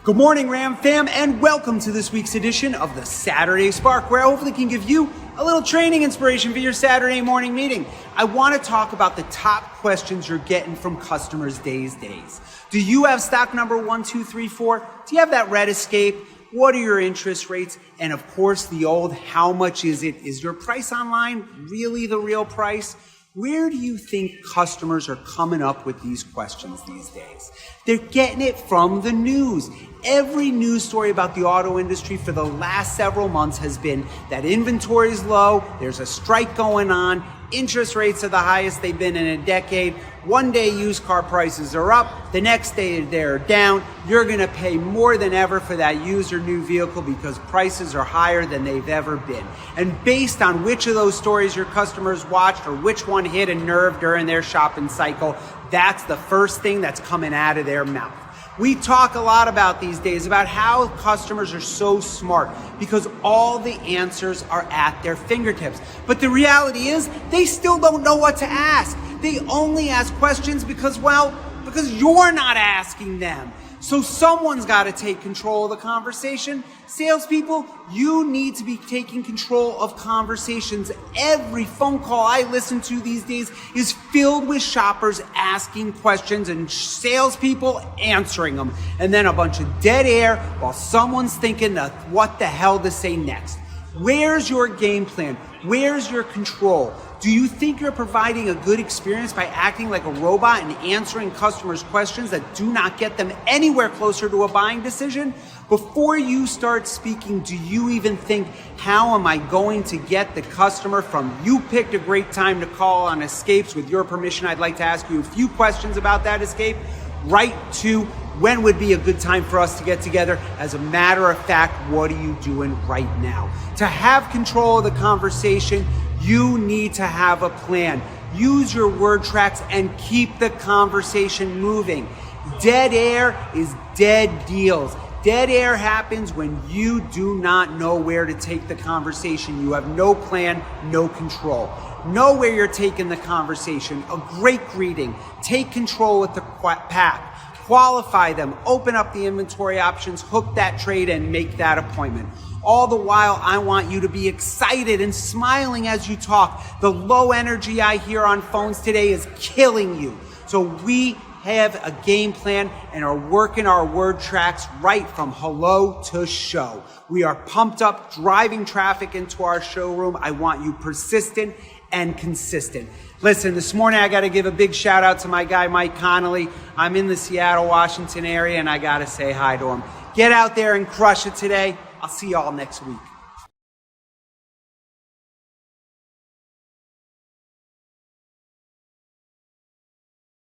Good morning, Ram fam, and welcome to this week's edition of the Saturday Spark, where I hopefully can give you a little training inspiration for your Saturday morning meeting. I want to talk about the top questions you're getting from customers these days. Do you have stock number 1, 2, 3, 4? Do you have that red escape? What are your interest rates? And of course, the old, how much is it? Is your price online really the real price? Where do you think customers are coming up with these questions these days? They're getting it from the news. Every news story about the auto industry for the last several months has been that inventory is low, there's a strike going on, interest rates are the highest they've been in a decade. One day used car prices are up, the next day they're down. You're gonna pay more than ever for that used or new vehicle because prices are higher than they've ever been. And based on which of those stories your customers watched or which one hit a nerve during their shopping cycle, that's the first thing that's coming out of their mouth. We talk a lot about these days about how customers are so smart because all the answers are at their fingertips. But the reality is they still don't know what to ask. They only ask questions because you're not asking them. So someone's got to take control of the conversation. Salespeople, you need to be taking control of conversations. Every phone call I listen to these days is filled with shoppers asking questions and salespeople answering them. And then a bunch of dead air while someone's thinking of what the hell to say next. Where's your game plan? Where's your control? Do you think you're providing a good experience by acting like a robot and answering customers' questions that do not get them anywhere closer to a buying decision? Before you start speaking, do you even think, how am I going to get the customer from you picked a great time to call on escapes? With your permission, I'd like to ask you a few questions about that escape, right to when would be a good time for us to get together? As a matter of fact, what are you doing right now? To have control of the conversation, you need to have a plan. Use your word tracks and keep the conversation moving. Dead air is dead deals. Dead air happens when you do not know where to take the conversation. You have no plan, no control. Know where you're taking the conversation. A great greeting. Take control with the pack. Qualify them. Open up the inventory options. Hook that trade and make that appointment. All the while, I want you to be excited and smiling as you talk. The low energy I hear on phones today is killing you. So we have a game plan and are working our word tracks right from hello to show. We are pumped up, driving traffic into our showroom. I want you persistent and consistent. Listen, this morning I got to give a big shout out to my guy, Mike Connolly. I'm in the Seattle, Washington area, and I got to say hi to him. Get out there and crush it today. I'll see y'all next week.